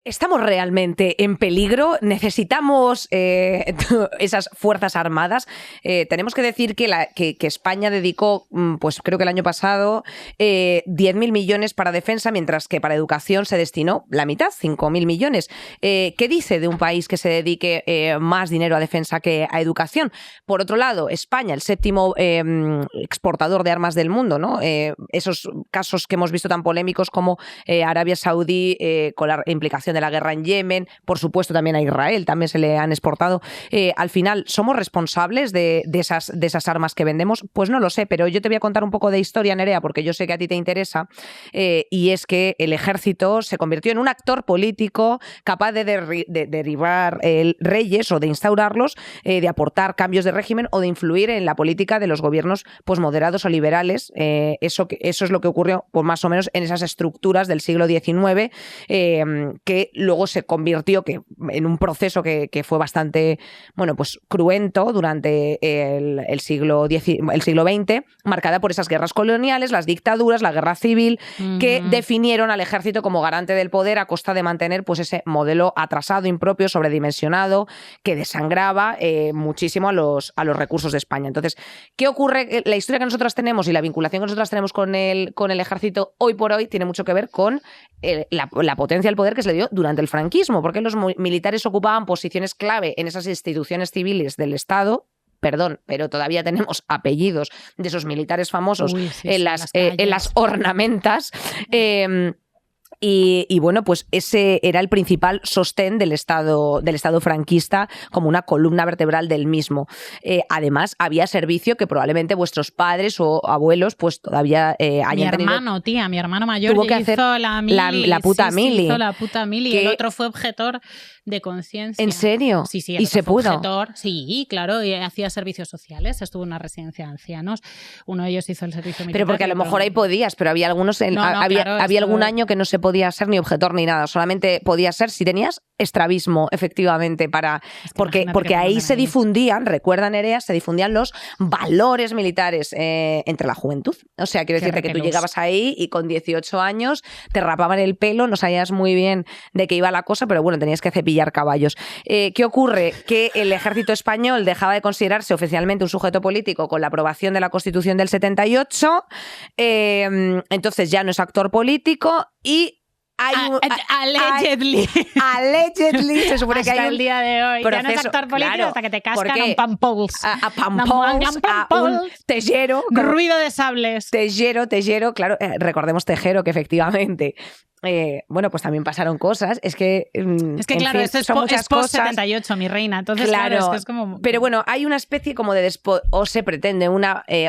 ¿Estamos realmente en peligro? ¿Necesitamos esas fuerzas armadas? Tenemos que decir que España dedicó, pues creo que el año pasado, 10.000 millones para defensa, mientras que para educación se destinó la mitad, 5.000 millones. ¿Qué dice de un país que se dedique más dinero a defensa que a educación? Por otro lado, España, el séptimo exportador de armas del mundo, ¿no? Esos casos que hemos visto tan polémicos como Arabia Saudí con la implicación de la guerra en Yemen, por supuesto también a Israel, también se le han exportado. Al final, ¿somos responsables de esas armas que vendemos? Pues no lo sé, pero yo te voy a contar un poco de historia, Nerea, porque yo sé que a ti te interesa, y es que el ejército se convirtió en un actor político capaz de derribar reyes o de instaurarlos, de aportar cambios de régimen o de influir en la política de los gobiernos pues, moderados o liberales. Eso es lo que ocurrió pues, más o menos en esas estructuras del siglo XIX, que luego se convirtió en un proceso que fue bastante pues cruento durante el siglo XX, marcada por esas guerras coloniales, las dictaduras, la guerra civil, que definieron al ejército como garante del poder a costa de mantener pues, ese modelo atrasado, impropio, sobredimensionado, que desangraba muchísimo a los recursos de España. Entonces, ¿qué ocurre? La historia que nosotros tenemos y la vinculación que nosotros tenemos con el ejército hoy por hoy tiene mucho que ver con la potencia del poder que se le dio durante el franquismo, porque los militares ocupaban posiciones clave en esas instituciones civiles del Estado. Perdón, pero todavía tenemos apellidos de esos militares famosos en las ornamentas. Y bueno, pues ese era el principal sostén del Estado franquista, como una columna vertebral del mismo. Además, había servicio que probablemente vuestros padres o abuelos pues todavía hayan tenido. Mi hermano mayor tuvo que hizo hacer la mili. la puta mili. Hizo la puta mili. Y el otro fue objetor de conciencia. ¿En serio? Sí, ¿Y se pudo? Objetor. Sí, claro, y hacía servicios sociales, estuvo en una residencia de ancianos. Uno de ellos hizo el servicio militar. Pero porque a lo mejor ahí podías, pero había algunos había algún año que no se podía ser ni objetor ni nada, solamente podía ser si tenías estrabismo, efectivamente, porque ahí se difundían, recuerda Nerea, se difundían los valores militares entre la juventud. O sea, quiero decirte que tú llegabas ahí y con 18 años te rapaban el pelo, no sabías muy bien de qué iba la cosa, pero bueno, tenías que cepillar caballos. ¿Qué ocurre? Que el ejército español dejaba de considerarse oficialmente un sujeto político con la aprobación de la Constitución del 78, entonces ya no es actor político y allegedly se supone hasta que hay el día de hoy proceso, ya no es actor político, claro, hasta que te cascan un pampols, a un tellero, ruido de sables, tellero, claro, recordemos Tejero, que efectivamente bueno, pues también pasaron cosas. Es que claro, fin, esto es muchas post cosas. 78, mi reina. Entonces, claro, es que es como. Pero bueno, hay una especie como de o se pretende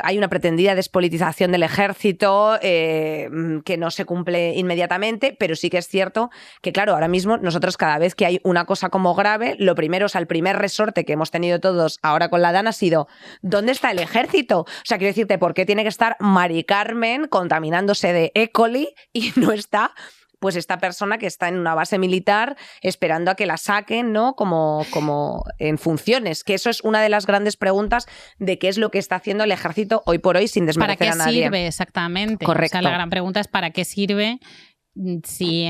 hay una pretendida despolitización del ejército que no se cumple inmediatamente, pero sí que es cierto que, claro, ahora mismo nosotros cada vez que hay una cosa como grave, lo primero, o sea, el primer resorte que hemos tenido todos ahora con la DAN ha sido ¿dónde está el ejército? O sea, quiero decirte, ¿por qué tiene que estar Mari Carmen contaminándose de E. coli y no está pues esta persona que está en una base militar esperando a que la saquen, ¿no? Como en funciones, que eso es una de las grandes preguntas de qué es lo que está haciendo el ejército hoy por hoy sin desmerecer a nadie. ¿Para qué sirve exactamente? Correcto. O sea, la gran pregunta es ¿para qué sirve? Sí,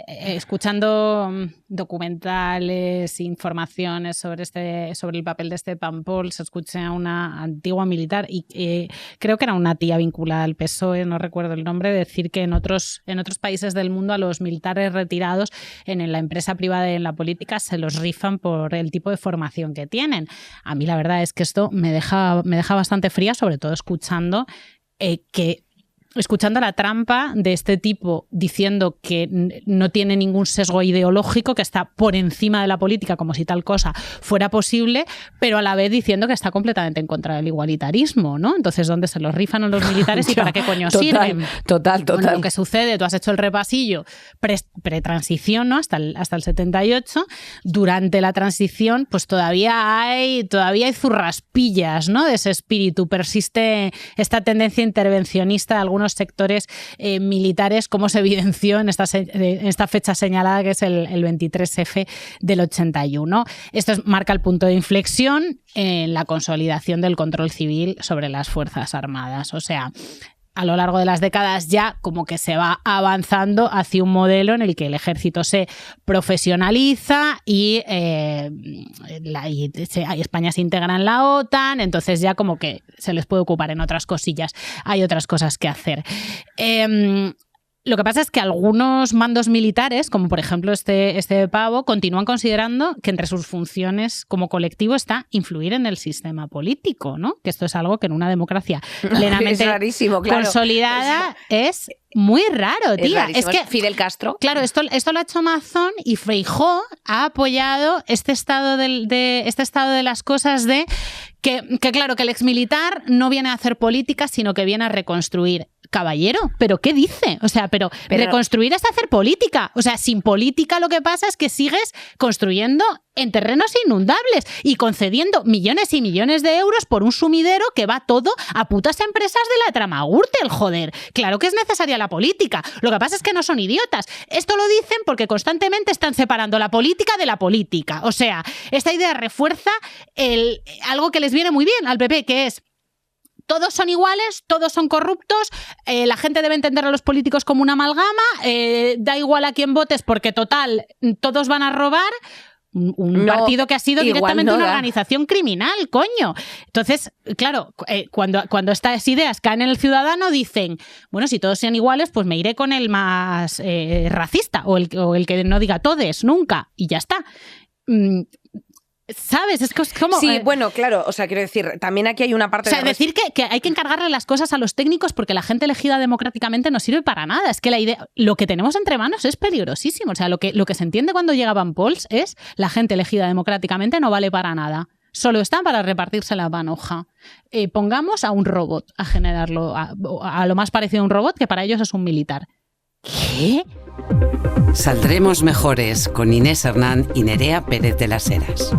escuchando documentales, informaciones sobre el papel de este Pampols, se escucha a una antigua militar y creo que era una tía vinculada al PSOE, no recuerdo el nombre, decir que en otros países del mundo a los militares retirados en la empresa privada y en la política se los rifan por el tipo de formación que tienen. A mí la verdad es que esto me deja bastante fría, sobre todo escuchando la trampa de este tipo diciendo que no tiene ningún sesgo ideológico, que está por encima de la política como si tal cosa fuera posible, pero a la vez diciendo que está completamente en contra del igualitarismo, ¿no? Entonces, ¿dónde se los rifan a los militares y para qué coño sirven? Total. Bueno, lo que sucede, tú has hecho el repasillo pretransición, ¿no? Hasta el 78. Durante la transición, pues todavía hay zurraspillas, ¿no? De ese espíritu. Persiste esta tendencia intervencionista de algunos sectores militares, como se evidenció en esta fecha señalada, que es el 23F del 81. Esto marca el punto de inflexión en la consolidación del control civil sobre las Fuerzas Armadas. O sea, a lo largo de las décadas ya como que se va avanzando hacia un modelo en el que el ejército se profesionaliza y España se integra en la OTAN, entonces ya como que se les puede ocupar en otras cosillas, hay otras cosas que hacer. Lo que pasa es que algunos mandos militares, como por ejemplo este pavo, continúan considerando que entre sus funciones como colectivo está influir en el sistema político, ¿no? Que esto es algo que en una democracia plenamente consolidada es muy raro, tía. Es que Fidel Castro. Claro, esto lo ha hecho Mazón y Feijóo ha apoyado este estado de las cosas de que claro, que el exmilitar no viene a hacer política, sino que viene a reconstruir. Caballero, ¿pero qué dice? O sea, pero reconstruir es hacer política. O sea, sin política lo que pasa es que sigues construyendo en terrenos inundables y concediendo millones y millones de euros por un sumidero que va todo a putas empresas de la trama Gürtel, joder. Claro que es necesaria la política. Lo que pasa es que no son idiotas. Esto lo dicen porque constantemente están separando la política de la política. O sea, esta idea refuerza algo que les viene muy bien al PP, que es: todos son iguales, todos son corruptos, la gente debe entender a los políticos como una amalgama, da igual a quién votes porque total, todos van a robar. Un partido que ha sido directamente una organización criminal, coño. Entonces, claro, cuando estas ideas caen en el ciudadano, dicen, bueno, si todos sean iguales, pues me iré con el más racista o el que no diga todes nunca, y ya está. ¿Sabes? Es como... Sí, bueno, claro, o sea, quiero decir, también aquí hay una parte... O sea, decir que hay que encargarle las cosas a los técnicos porque la gente elegida democráticamente no sirve para nada. Es que la idea, lo que tenemos entre manos es peligrosísimo. O sea, lo que se entiende cuando llega Van Pols es la gente elegida democráticamente no vale para nada. Solo está para repartirse la panoja. Pongamos a un robot a generarlo, a lo más parecido a un robot, que para ellos es un militar. ¿Qué? Saldremos mejores con Inés Hernán y Nerea Pérez de las Heras.